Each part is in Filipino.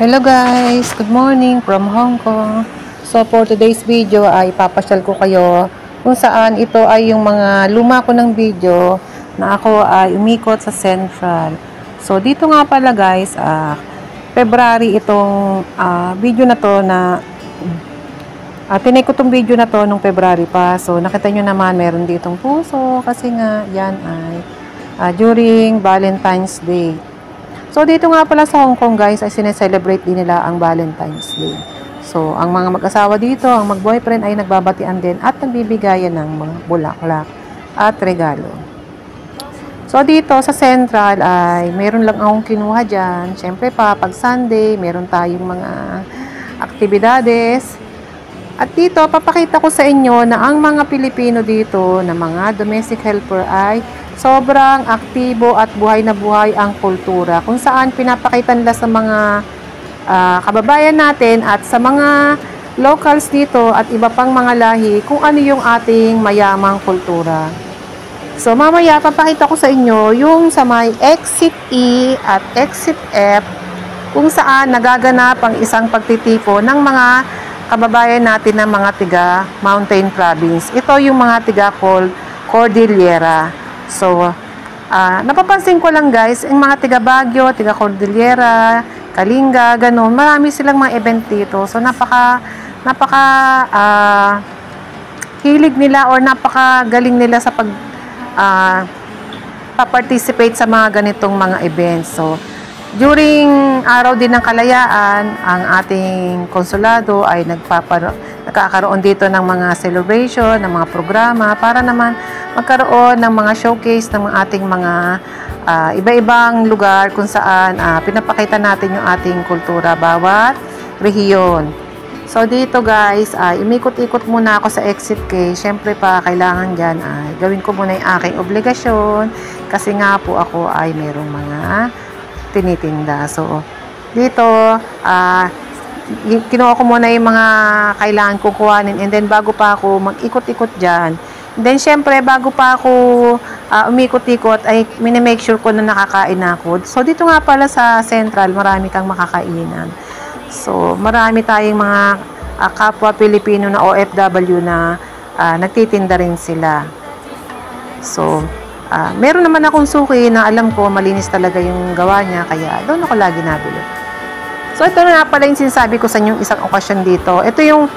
Hello guys, good morning from Hong Kong. So for today's video ay papasyal ko kayo kung saan ito ay yung mga luma ko ng video na ako ay umikot sa Central. So dito nga pala guys, February itong video na to na tinake ko itong video na to nung February pa. So nakita nyo naman meron ditong puso kasi nga yan ay during Valentine's Day. So, dito nga pala sa Hong Kong guys, ay sineselebrate din nila ang Valentine's Day. So, ang mga mag-asawa dito, ang mag-boyfriend ay nagbabatian din at nagbibigayan ng mga bulaklak at regalo. So, dito sa Central ay meron lang akong kinuha dyan. Siyempre pa, pag Sunday, meron tayong mga aktibidades. At dito, papakita ko sa inyo na ang mga Pilipino dito na mga domestic helper ay sobrang aktibo at buhay na buhay ang kultura. Kung saan pinapakita nila sa mga kababayan natin at sa mga locals dito at iba pang mga lahi kung ano yung ating mayamang kultura. So mamaya papakita ko sa inyo yung sa may Exit E at Exit F kung saan nagaganap ang isang pagtitipon ng mga kababayan natin ng mga tiga Mountain Province. Ito yung mga tiga Cordillera. So, napapansin ko lang guys, yung mga tiga Baguio, tiga Cordillera, Kalinga, ganun, marami silang mga event dito. So, napaka hilig nila or napaka galing nila sa pa-participate sa mga ganitong mga events. So, during araw din ng kalayaan, ang ating konsulado ay nagkakaroon dito ng mga celebration, ng mga programa para naman magkaroon ng mga showcase ng ating mga iba-ibang lugar kung saan pinapakita natin yung ating kultura bawat rehiyon. So dito guys, imikot-ikot muna ako sa Exit K. Siyempre pa, kailangan dyan gawin ko muna yung aking obligasyon kasi nga po ako ay merong mga tinitinda. So, dito, kinuha ko muna yung mga kailangan ko kuhanin and then bago pa ako mag-ikot-ikot dyan. And then, syempre, bago pa ako umikot-ikot, ay minimake sure ko na nakakain ako. So, dito nga pala sa Central, marami kang makakainan. So, marami tayong mga kapwa Pilipino na OFW na nagtitinda rin sila. So, meron naman akong suki na alam ko malinis talaga yung gawa niya, kaya doon ako lagi nabili. So ito na pala yung sinasabi ko sa inyo isang okasyon dito. Ito yung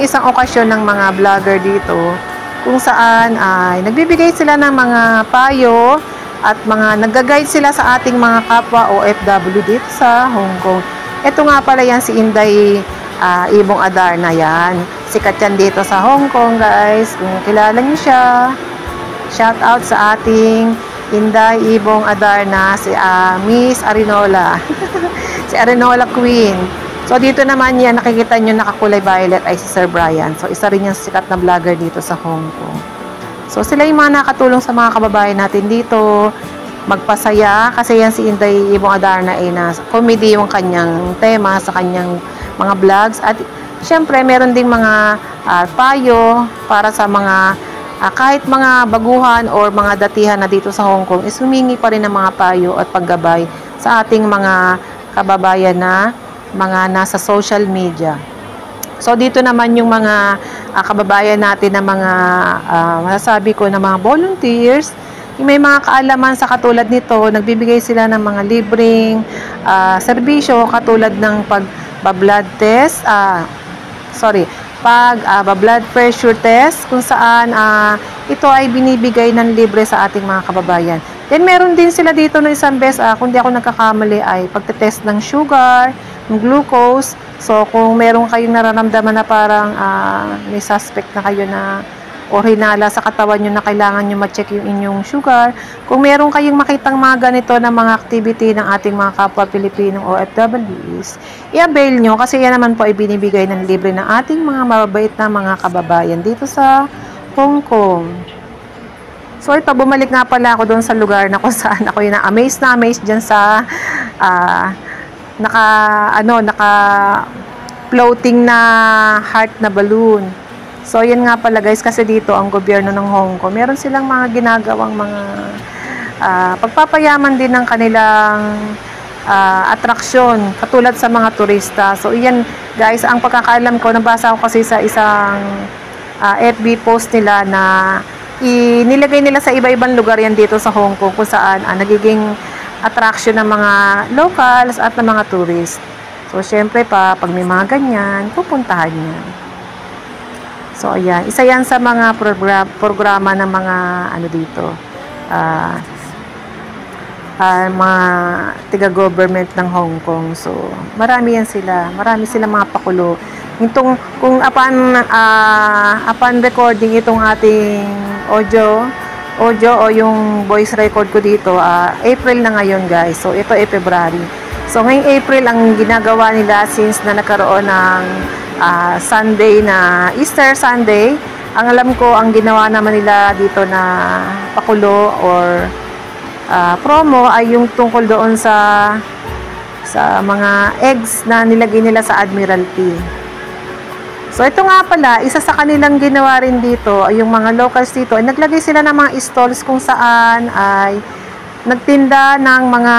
isang okasyon ng mga vlogger dito kung saan ay nagbibigay sila ng mga payo at mga nag-guide sila sa ating mga kapwa OFW dito sa Hong Kong. Ito nga pala yan si Inday Ibong Adarna yan. Sikat yan dito sa Hong Kong guys. Kung kilala niyo siya, shout out sa ating Inday Ibong Adarna, si Miss Arinola. Si Arinola Queen. So, dito naman yan, nakikita nyo nakakulay violet ay si Sir Brian. So, isa rin yung sikat na vlogger dito sa Hong Kong. So, sila yung mga nakatulong sa mga kababayan natin dito. Magpasaya. Kasi yan si Inday Ibong Adarna ay na comedy yung kanyang tema sa kanyang mga vlogs. At, syempre, meron ding mga payo para sa mga kahit mga baguhan or mga datihan na dito sa Hong Kong is humingi pa rin ng mga payo at paggabay sa ating mga kababayan na mga nasa social media. So dito naman yung mga kababayan natin na mga masasabi ko na mga volunteers, may mga kaalaman sa katulad nito, nagbibigay sila ng mga libreng serbisyo katulad ng pag-blood test, blood pressure test kung saan ito ay binibigay ng libre sa ating mga kababayan. Then meron din sila dito no isang beses, kung di ako nagkakamali ay pagtetest ng sugar, ng glucose. So kung meron kayong nararamdaman na parang may suspect na kayo na o hinala sa katawan nyo na kailangan nyo ma-check yung inyong sugar. Kung meron kayong makitang mga ganito na mga activity ng ating mga kapwa Pilipinong OFWs, i-avail nyo kasi yan naman po ay binibigay ng libre ng ating mga mababait na mga kababayan dito sa Hong Kong. So ito, bumalik nga pala ako doon sa lugar na kung saan ako yung na-amaze dyan sa naka floating na heart na balloon. So, yan nga pala guys, kasi dito ang gobyerno ng Hong Kong, meron silang mga ginagawang mga pagpapayaman din ng kanilang atraksyon katulad sa mga turista. So iyan guys, ang pagkakaalam ko, nabasa ko kasi sa isang FB post nila na nilagay nila sa iba-ibang lugar yan dito sa Hong Kong kung saan nagiging attraction ng mga locals at ng mga tourist. So syempre pag may mga ganyan, pupuntahan yan. So ayan, isa yan sa mga programa ng mga dito, mga tiga-government ng Hong Kong. So marami yan sila, marami silang mga pakulo. Kung upon recording itong ating audio o yung voice record ko dito, April na ngayon guys. So ito ay February. So ngayong April ang ginagawa nila since na nagkaroon ng Sunday na Easter Sunday. Ang alam ko, ang ginawa naman nila dito na pakulo or promo ay yung tungkol doon sa mga eggs na nilagay nila sa Admiralty. So ito nga pala, isa sa kanilang ginawa rin dito ay yung mga locals dito ay naglagay sila ng mga stalls kung saan ay nagtinda ng mga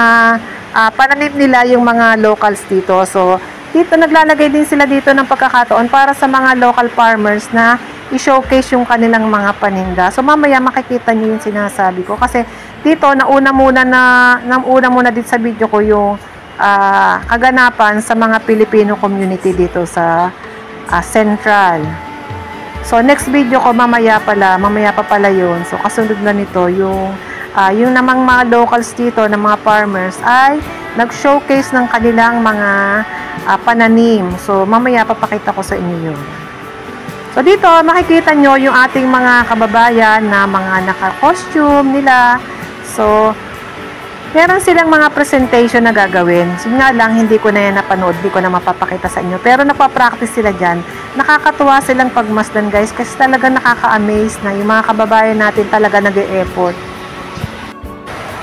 pananim nila yung mga locals dito. So dito naglalagay din sila dito ng pagkakataon para sa mga local farmers na i-showcase yung kanilang mga paninda. So mamaya makikita niyo yung sinasabi ko kasi dito nauna muna dito sa video ko yung kaganapan sa mga Filipino community dito sa Central. So next video ko mamaya pa pala yun. So kasunod na nito yung namang mga locals dito na mga farmers ay nag-showcase ng kanilang mga pananim. So mamaya papakita ko sa inyo yun. So dito makikita nyo yung ating mga kababayan na mga naka-costume nila. So meron silang mga presentation na gagawin. So nga lang, hindi ko na yan napanood, hindi ko na mapapakita sa inyo. Pero napapractice sila dyan. Nakakatuwa silang pagmasdan guys kasi talaga nakaka-amaze na yung mga kababayan natin talaga nag-e-effort.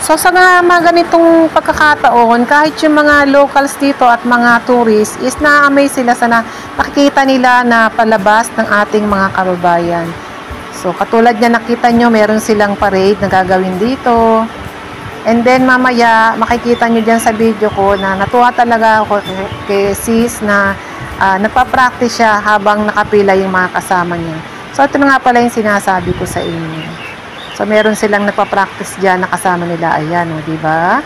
So sa mga ganitong pagkakataon, kahit yung mga locals dito at mga tourists is na-amaze sila sa nakikita nila na palabas ng ating mga kababayan. So katulad niya nakita nyo, meron silang parade na gagawin dito. And then mamaya makikita nyo dyan sa video ko na natuwa talaga ako kay sis na nagpa-practice siya habang nakapila yung mga kasama niya. So ito na nga pala yung sinasabi ko sa inyo. So meron silang nagpa-practice dyan na kasama nila. Ayan o, diba?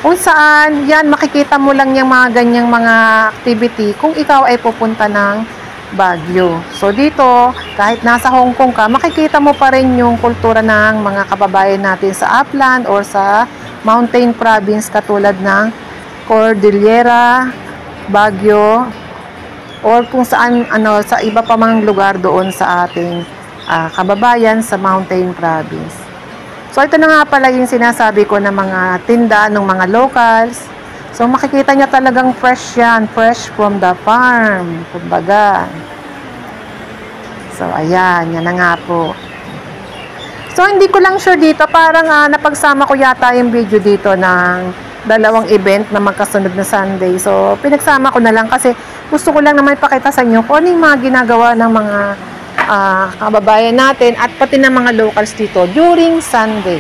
Kung saan, yan makikita mo lang yung mga ganyang mga activity kung ikaw ay pupunta ng Baguio. So dito, kahit nasa Hong Kong ka, makikita mo pa rin yung kultura ng mga kababayan natin sa upland or sa mountain province katulad ng Cordillera, Baguio, or kung saan sa iba pa mga lugar doon sa ating kababayan sa mountain province. So ito na nga pala yung sinasabi ko na mga tinda ng mga locals. So makikita niya talagang fresh yan, fresh from the farm, kumbaga. So ayan, yan na nga po. So hindi ko lang sure dito, parang napagsama ko yata yung video dito ng dalawang event na magkasunod na Sunday. So pinagsama ko na lang kasi gusto ko lang naman ipakita sa inyo kung ano yung mga ginagawa ng mga kababayan natin at pati ng mga locals dito during Sunday.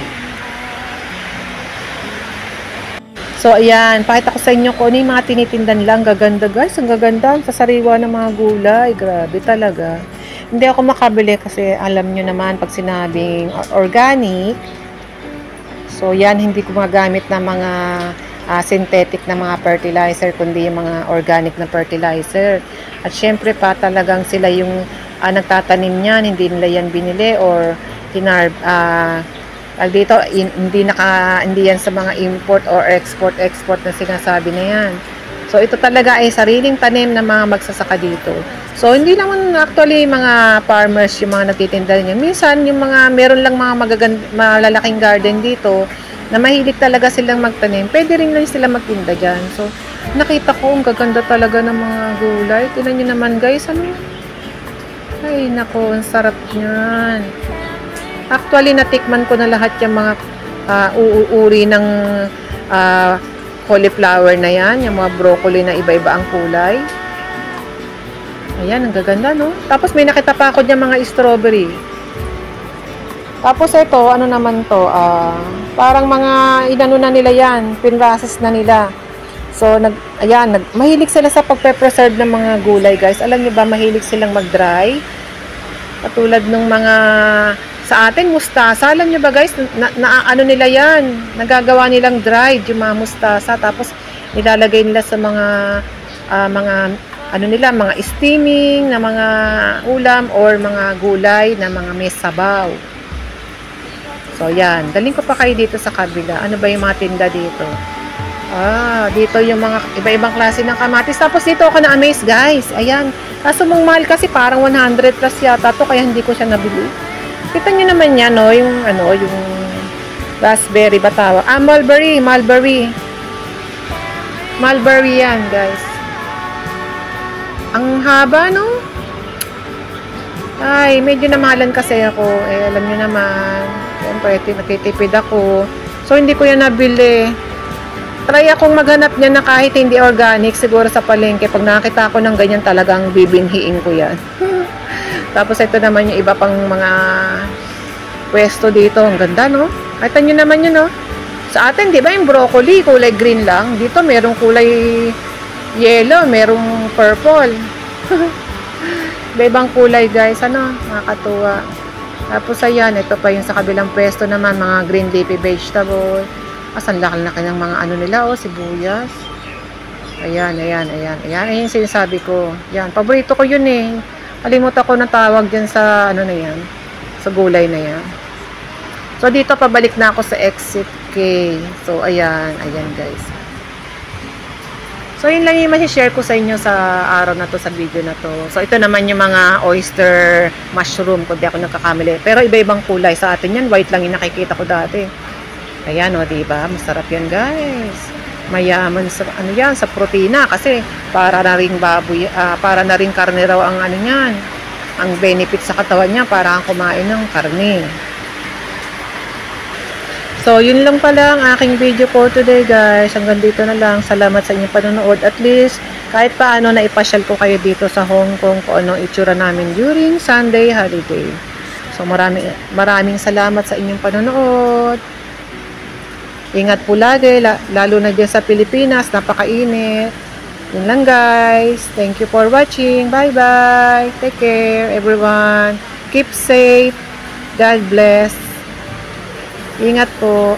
So, ayan, pakita ko sa inyo kung ano yung mga tinitindan lang. Gaganda guys, ang gaganda. Sa sariwa ng mga gulay. Grabe talaga. Hindi ako makabili kasi alam nyo naman pag sinabing organic. So, yan, hindi ko magamit na mga synthetic na mga fertilizer, kundi yung mga organic na fertilizer. At syempre pa talagang sila yung nagtatanim niyan, hindi nila yan binili or dito hindi yan sa mga import or export na sinasabi na yan. So ito talaga ay sariling tanim ng mga magsasaka dito. So hindi naman actually mga farmers yung mga nagtitinda niyan. Minsan yung mga meron lang mga malalaking garden dito na mahilig talaga silang magtanim. Pwede rin lang sila magtinda diyan. So nakita ko ang gaganda talaga ng mga gulay. Tingnan niyo naman guys, ay nako, ang sarap niyan. Actually, natikman ko na lahat yung mga uri ng cauliflower na yan. Yung mga broccoli na iba-iba ang kulay. Ayan, ang gaganda, no? Tapos may nakita pa ako dyan mga strawberry. Tapos ito, ano naman to? Parang mga inano na nila yan. Pinrases na nila. So, mahilig sila sa pagpe-preserve ng mga gulay, guys. Alam niyo ba, mahilig silang mag-dry. Katulad ng mga, sa atin, mustasa. Alam niyo ba, guys, ano nila yan? Nagagawa nilang dried, yung mga mustasa. Tapos, nilalagay nila sa mga steaming na mga ulam or mga gulay na mga may sabaw. So, yan. Daling ko pa kayo dito sa kabila. Ano ba yung mga tinda dito? Dito yung mga iba-ibang klase ng kamatis. Tapos dito ako na-amaze, guys. Ayan. Kaso mong mahal kasi parang 100 plus yata to, kaya hindi ko siya nabili. Kita nyo naman yan, no? Yung raspberry ba tawag? Mulberry yan, guys. Ang haba, no? Ay, medyo namahalan kasi ako. Alam nyo naman. Siyempre, natitipid ako. So, hindi ko yan nabili. Try akong maghanap niya na kahit hindi organic, siguro sa palengke. Pag nakita ko ng ganyan, talagang bibinhiin ko yan. Tapos ito naman yung iba pang mga pwesto dito. Ang ganda, no? Kahit nyo naman yun, no? Sa atin, di ba yung broccoli, kulay green lang. Dito, merong kulay yellow, merong purple. Iba-ibang kulay, guys. Ano? Nakakatuwa. Tapos, ayan, ito pa yung sa kabilang pwesto naman, mga green leafy vegetable. Ang laki-laki ng mga ano nila, sibuyas. Ayan. Ayan yung sinasabi ko. Yan, paborito ko yun eh. Kalimutan ko na tawag dyan sa, ano na yan, sa gulay na yan. So, dito pabalik na ako sa exit K. So, ayan guys. So, yun lang yung share ko sa inyo sa araw na to, sa video na to. So, ito naman yung mga oyster mushroom, kung di ako nagkakamali. Pero iba-ibang kulay. Sa atin yan, white lang yung nakikita ko dati. Ayan, diba? Masarap yan, guys. Mayaman sa, sa protina. Kasi, para na rin baboy, para na rin karne raw ang niyan. Ang benefit sa katawan niya, para ang kumain ng karne. So, yun lang pala ang aking video for today, guys. Hanggang dito na lang. Salamat sa inyong panonood. At least, kahit paano na ipasyal ko kayo dito sa Hong Kong kung anong itsura namin during Sunday holiday. So, maraming salamat sa inyong panonood. Ingat po lagi, lalo na dyan sa Pilipinas, napakainit. Yun lang, guys. Thank you for watching. Bye-bye. Take care, everyone. Keep safe. God bless. Ingat po.